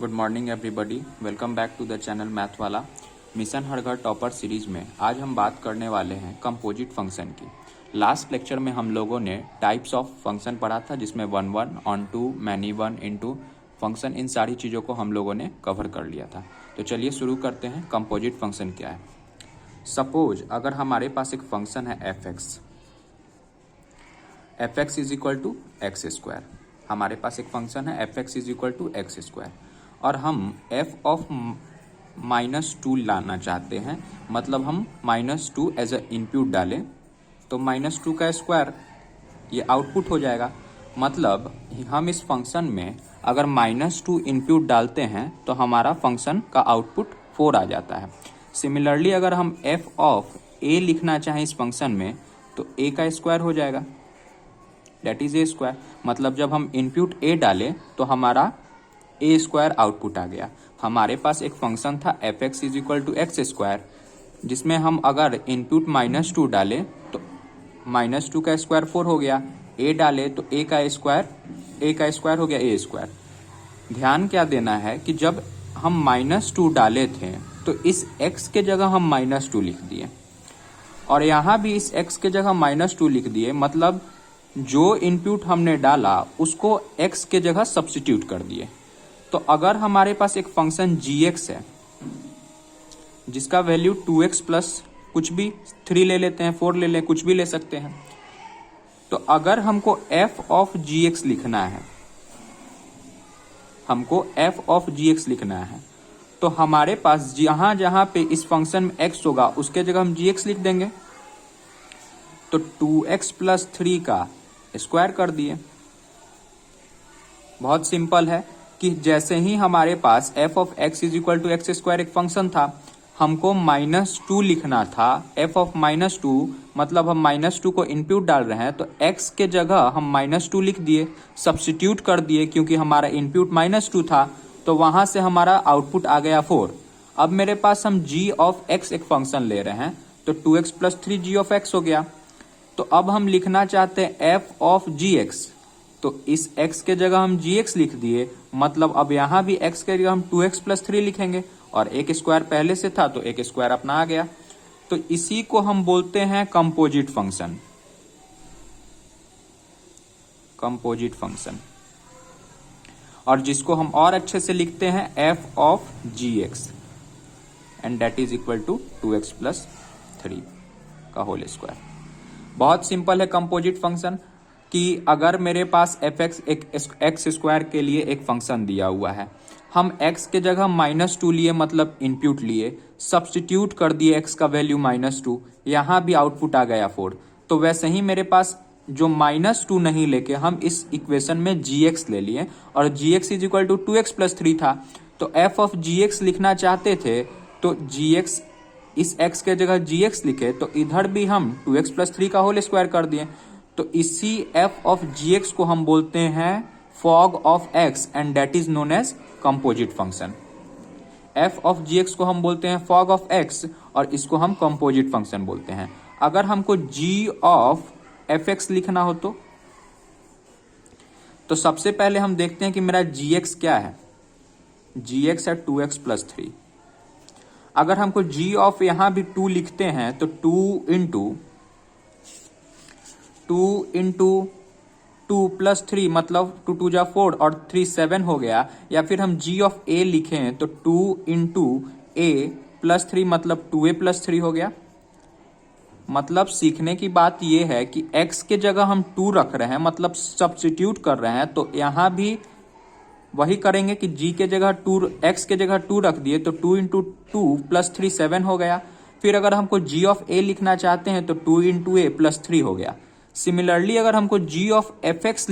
Good morning everybody, welcome back to the channel math वाला। Mission हर घर topper series में आज हम बात करने वाले हैं कंपोजिट फंक्शन की। लास्ट लेक्चर में हम लोगों ने टाइप्स ऑफ फंक्शन पढ़ा था, जिसमें one one, onto, many one, into function, इन सारी चीज़ों को हम लोगों ने कवर कर लिया था। तो चलिए शुरू करते हैं। कंपोजिट फंक्शन क्या है? सपोज अगर हमारे पास एक फंक्शन है f x is equal to x square. हमारे पास एक फंक्शन है f x is equal to x square और हम एफ ऑफ -2 लाना चाहते हैं। मतलब हम -2 एज अ इनपुट डालें तो -2 का स्क्वायर ये आउटपुट हो जाएगा। मतलब हम इस फंक्शन में अगर -2 इनपुट डालते हैं तो हमारा फंक्शन का आउटपुट 4 आ जाता है। सिमिलरली अगर हम एफ ऑफ ए लिखना चाहें इस फंक्शन में तो ए का स्क्वायर हो जाएगा, दैट इज ए स्क्वायर। मतलब जब हम इनपुट ए डालें तो हमारा ए स्क्वायर आउटपुट आ गया। हमारे पास एक फंक्शन था f x is equal to x square, जिसमें हम अगर इनपुट -2 डालें तो -2 का स्क्वायर 4 हो गया। ए डाले तो ए का स्क्वायर हो गया ए स्क्वायर। ध्यान क्या देना है कि जब हम -2 डाले थे तो इस x के जगह हम -2 लिख दिए और यहाँ भी इस x के जगह -2 लिख दिए। मतलब जो इनपुट हमने डाला उसको x के जगह सब्स्टिट्यूट कर दिए। तो अगर हमारे पास एक फंक्शन gx है जिसका वैल्यू 2x प्लस कुछ भी 3 ले लेते हैं, 4 ले लें, कुछ भी ले सकते हैं। तो अगर हमको f ऑफ gx लिखना है तो हमारे पास जहां जहां पे इस फंक्शन में x होगा उसके जगह हम gx लिख देंगे। तो 2x प्लस 3 का स्क्वायर कर दिए। बहुत सिंपल है कि जैसे ही हमारे पास f of x is equal to x square एक फंक्शन था, हमको -2 लिखना था। f ऑफ -2 मतलब हम -2 को इनपुट डाल रहे हैं तो x के जगह हम -2 लिख दिए, सब्स्टिट्यूट कर दिए क्योंकि हमारा इनपुट -2 था। तो वहां से हमारा आउटपुट आ गया 4। अब मेरे पास हम g ऑफ x एक फंक्शन ले रहे हैं तो 2x plus 3 g of x हो गया। तो अब हम लिखना चाहते हैं f ऑफ gx, तो इस x के जगह हम gx लिख दिए। मतलब अब यहां भी x के जगह हम 2x प्लस 3 लिखेंगे और एक स्क्वायर पहले से था तो एक स्क्वायर अपना आ गया। तो इसी को हम बोलते हैं कंपोजिट फंक्शन। और जिसको हम और अच्छे से लिखते हैं f of gx and that is equal to 2x plus 3 का होल स्क्वायर। बहुत सिंपल है कंपोजिट फंक्शन कि अगर मेरे पास एफ एक्स एक एक्स स्क्वायर के लिए एक फंक्शन दिया हुआ है, हम x के जगह -2 लिए, मतलब इनपुट लिए, सब्स्टिट्यूट कर दिए x का वैल्यू -2, यहाँ भी आउटपुट आ गया 4। तो वैसे ही मेरे पास जो -2 नहीं लेके हम इस इक्वेशन में gx ले लिए और gx is equal to 2x plus 3 था। तो f ऑफ gx लिखना चाहते थे तो gx इस x के जगह gx लिखे तो इधर भी हम 2x प्लस 3 का होल स्क्वायर कर दिए। तो इसी f ऑफ gx को हम बोलते हैं fog of x and that is known as composite function. f of gx को हम बोलते हैं फॉग ऑफ x और इसको हम कंपोजिट फंक्शन बोलते हैं। अगर हमको g ऑफ fx लिखना हो तो सबसे पहले हम देखते हैं कि मेरा gx क्या है। gx है 2x प्लस 3। अगर हमको g ऑफ यहां भी 2 लिखते हैं तो 2 इंटू 2 प्लस 3 मतलब 2 2 जा 4 और 3 7 हो गया। या फिर हम g ऑफ a लिखें तो 2 इंटू a प्लस 3 मतलब 2a प्लस 3 हो गया। मतलब सीखने की बात यह है कि x के जगह हम 2 रख रहे हैं, मतलब सब्स्टिट्यूट कर रहे हैं। तो यहां भी वही करेंगे कि g के जगह 2, x के जगह 2 रख दिए तो 2 इंटू 2 प्लस 3 7 हो गया। फिर अगर हमको g ऑफ a लिखना चाहते हैं तो 2 इंटू a प्लस 3 हो गया। सिमिलरली अगर हमको g ऑफ fx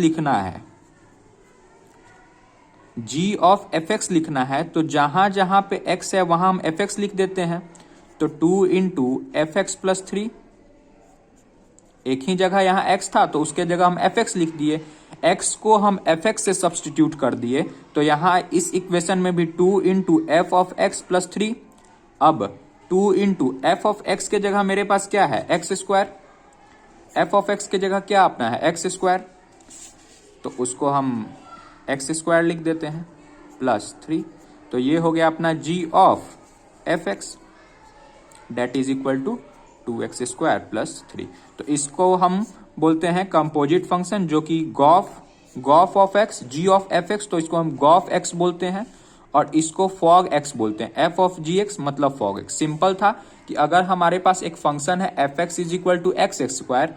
लिखना है तो जहां जहां पे x है वहां हम fx लिख देते हैं। तो 2 इंटू fx प्लस 3, एक ही जगह यहां x था तो उसके जगह हम fx लिख दिए। x को हम fx से सब्स्टिट्यूट कर दिए तो यहां इस इक्वेशन में भी 2 into f of x plus 3। अब 2 इंटू f ऑफ x के जगह मेरे पास क्या है, x square. f of x के जगह क्या अपना है, x स्क्वायर। तो उसको हम x स्क्वायर लिख देते हैं प्लस 3। तो ये हो गया अपना G of F X that is equal to 2x² plus 3। तो इसको हम बोलते हैं कंपोजिट फंक्शन, जो कि gof of x, g of F x, तो इसको हम गॉफ एक्स बोलते हैं और इसको फॉग एक्स बोलते हैं। एफ ऑफ जी एक्स मतलब फॉग एक्स। सिंपल था कि अगर हमारे पास एक फंक्शन है f x is equal to x²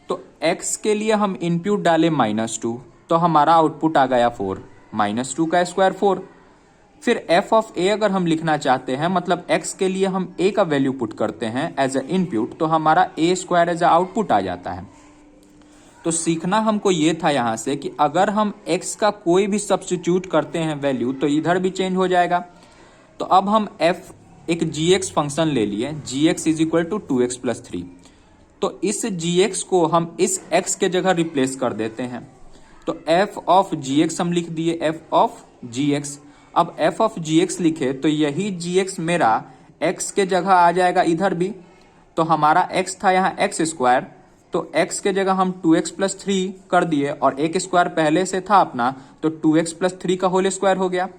तो x के लिए हम इनपुट डाले -2 तो हमारा आउटपुट आ गया 4, -2 का स्क्वायर 4। फिर f ऑफ a अगर हम लिखना चाहते हैं, मतलब x के लिए हम a का वैल्यू पुट करते हैं एज ए इनपुट, तो हमारा a² एज ए आउटपुट आ जाता है। तो सीखना हमको ये था यहाँ से कि अगर हम x का कोई भी सब्स्टिट्यूट करते हैं वैल्यू तो इधर भी चेंज हो जाएगा। तो अब हम f एक gx फंक्शन ले लिए, gx is equal to 2x plus 3। तो इस gx को हम इस x के जगह रिप्लेस कर देते हैं। तो f ऑफ gx हम लिख दिए f ऑफ gx। अब f ऑफ gx लिखे तो यही gx मेरा x के जगह आ जाएगा इधर भी। तो हमारा x था यहाँ x², तो x के जगह हम 2x प्लस 3 कर दिए और एक स्क्वायर पहले से था अपना, तो 2x प्लस 3 का होल स्क्वायर हो गया।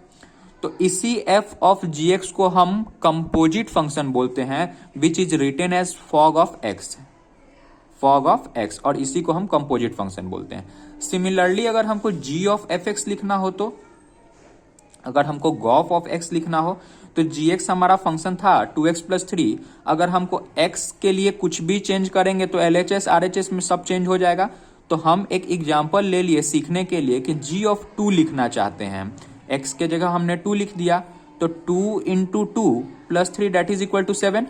तो इसी f ऑफ gx को हम कंपोजिट फंक्शन बोलते हैं, which is written as fog of x, और इसी को हम कंपोजिट फंक्शन बोलते हैं। सिमिलरली अगर हमको g ऑफ fx लिखना हो, तो अगर हमको गॉफ ऑफ x लिखना हो तो gx हमारा फंक्शन था 2x प्लस 3। अगर हमको x के लिए कुछ भी चेंज करेंगे तो LHS RHS में सब चेंज हो जाएगा। तो हम एक एग्जांपल ले लिए सीखने के लिए कि g ऑफ 2 लिखना चाहते हैं, x के जगह हमने 2 लिख दिया, तो 2 into 2 plus 3 that is equal to 7।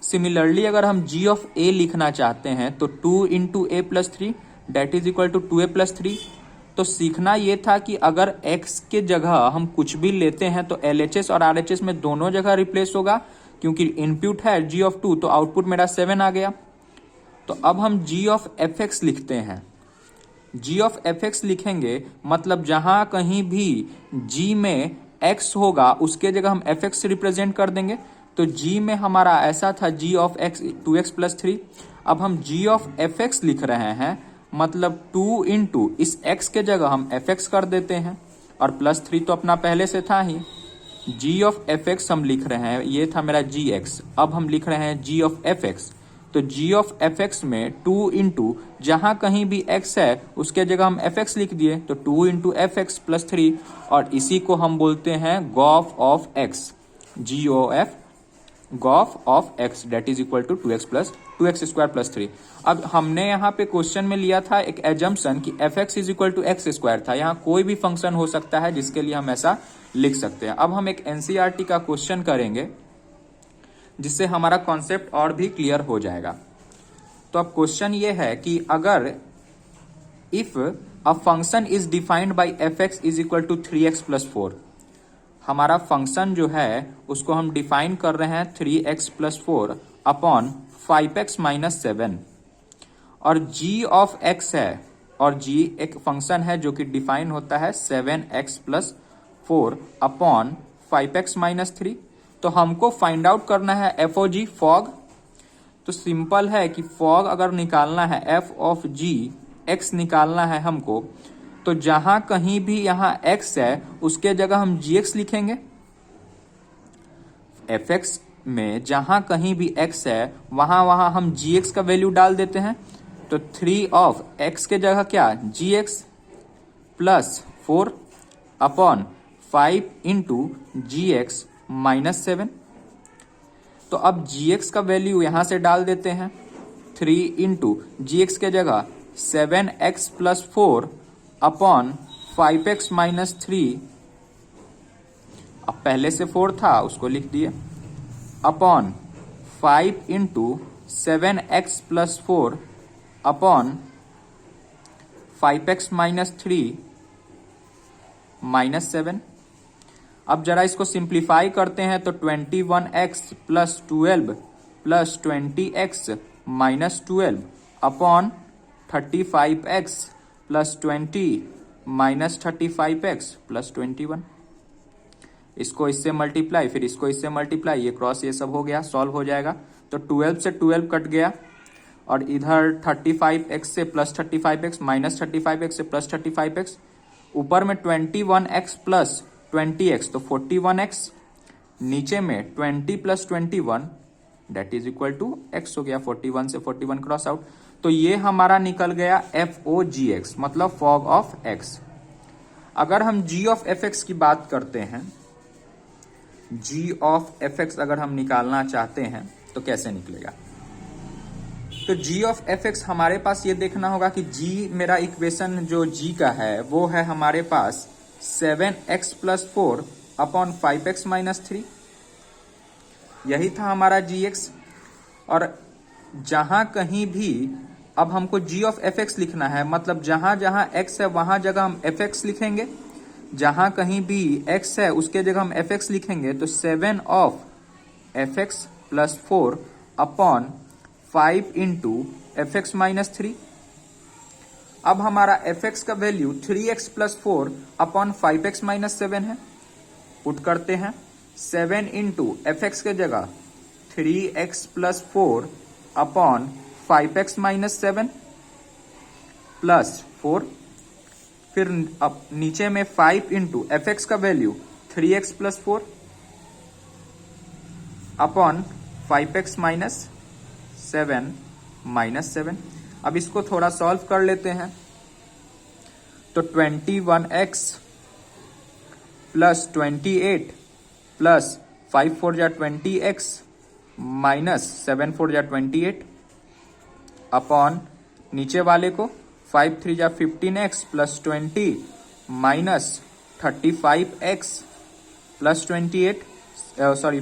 Similarly अगर हम g ऑफ a लिखना चाहते हैं तो 2 into a plus 3 that is equal to 2a plus 3। तो सीखना ये था कि अगर x के जगह हम कुछ भी लेते हैं तो LHS और RHS में दोनों जगह रिप्लेस होगा, क्योंकि इनपुट है g ऑफ 2 तो आउटपुट मेरा 7 आ गया। तो अब हम g ऑफ fx लिखते हैं। g ऑफ fx लिखेंगे मतलब जहां कहीं भी g में x होगा उसके जगह हम fx रिप्रेजेंट कर देंगे। तो g में हमारा ऐसा था g of x 2x plus 3। अब हम g ऑफ fx लिख रहे हैं, मतलब 2 इंटू इस x के जगह हम fx कर देते हैं और प्लस 3 तो अपना पहले से था ही। g ऑफ fx हम लिख रहे हैं, ये था मेरा gx। अब हम लिख रहे हैं g ऑफ fx। तो g ऑफ fx में 2 इंटू जहां कहीं भी x है उसके जगह हम fx लिख दिए, तो 2 इंटू fx प्लस 3, और इसी को हम बोलते हैं gof of x, gof of x that is equal to 2x² plus 3। अब हमने यहाँ पे क्वेश्चन में लिया था एक एजम्पशन कि fx is equal to x² था। यहाँ कोई भी फंक्शन हो सकता है जिसके लिए हम ऐसा लिख सकते हैं। अब हम एक NCERT का क्वेश्चन करेंगे जिससे हमारा कॉन्सेप्ट और भी क्लियर हो जाएगा। तो अब क्वेश्चन ये है कि अगर if a function is defined by fx is equal to 3x plus 4, हमारा फंक्शन जो है उसको हम डिफाइन कर रहे हैं 3x plus 4 upon 5x minus 7, और g ऑफ x है, और g एक फंक्शन है जो कि डिफाइन होता है 7x plus 4 upon 5x minus 3। तो हमको फाइंड आउट करना है f ऑफ g, फॉग। तो सिंपल है कि फॉग अगर निकालना है, f ऑफ g x निकालना है हमको, तो जहां कहीं भी यहां x है उसके जगह हम gx लिखेंगे। fx में जहां कहीं भी x है वहां हम gx का वैल्यू डाल देते हैं। तो 3 ऑफ x के जगह क्या, gx plus 4 upon 5 into gx minus 7। तो अब gx का वैल्यू यहां से डाल देते हैं, 3 इंटू gx के जगह 7x plus 4 upon 5x minus 3, अब पहले से 4 था उसको लिख दिए, upon 5 into 7x plus 4 upon 5x minus 3 minus 7। अब जरा इसको सिंप्लीफाई करते हैं तो 21x plus 12 plus 20x minus 12 upon 35x plus 20 minus 35x plus 21। इसको इससे मल्टीप्लाई, फिर इसको इससे मल्टीप्लाई, ये क्रॉस ये सब हो गया, सॉल्व हो जाएगा। तो 12 से 12 कट गया, और इधर 35x से प्लस 35x माइनस 35x से प्लस 35x, ऊपर में 21x प्लस 20x तो 41x, नीचे में 20 plus 21 that is equal to x हो गया। 41 से 41 क्रॉस आउट, तो ये हमारा निकल गया FOGX मतलब फॉग ऑफ x। अगर हम g ऑफ fx की बात करते हैं, g ऑफ fx अगर हम निकालना चाहते हैं तो कैसे निकलेगा? तो g ऑफ fx हमारे पास ये देखना होगा कि g मेरा इक्वेशन जो g का है वो है हमारे पास 7x plus 4 upon 5x minus 3, यही था हमारा gx। और जहां कहीं भी अब हमको g ऑफ fx लिखना है, मतलब जहां जहां x है वहां जगह हम fx लिखेंगे, जहां कहीं भी x है उसके जगह हम fx लिखेंगे। तो 7 of fx plus 4 upon 5 into fx minus 3। अब हमारा fx का value 3x plus 4 upon 5x minus 7 है। पुट करते हैं 7 इंटू fx के जगह 3x plus 4 upon 5x minus 7 plus 4, फिर अब नीचे में 5 इंटू fx का value 3x plus 4 upon 5x minus 7। अब इसको थोड़ा सॉल्व कर लेते हैं। तो 21x प्लस 28 प्लस 5 4 जा 20x माइनस 7 4 जा 28 अपॉन नीचे वाले को 5 3 जा 15x plus 20 minus 35x plus 28 sorry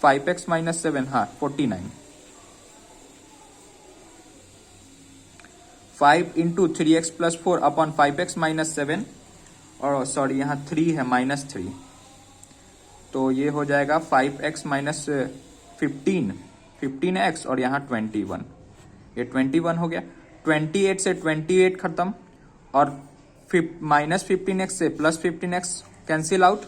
5x minus 7 हाँ 49। 5 into 3x plus 4 upon 5x minus 7 और सॉरी यहाँ 3 है माइनस 3, तो ये हो जाएगा 5x माइनस 15x और यहाँ 21, ये 21 हो गया। 28 से 28 खत्म और माइनस 15x से प्लस 15x कैंसिल आउट,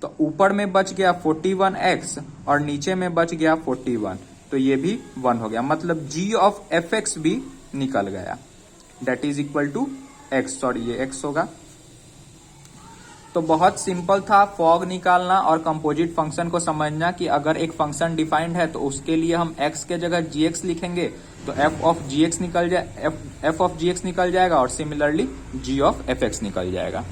तो ऊपर में बच गया 41x और नीचे में बच गया 41, तो ये भी 1 हो गया, मतलब g ऑफ fx भी निकल गया, that is equal to x, sorry ये x होगा। तो बहुत सिंपल था फॉग निकालना और कंपोजिट फंक्शन को समझना कि अगर एक फंक्शन डिफाइंड है तो उसके लिए हम x के जगह gx लिखेंगे तो f ऑफ gx निकल जाएगा और सिमिलरली g ऑफ fx निकल जाएगा।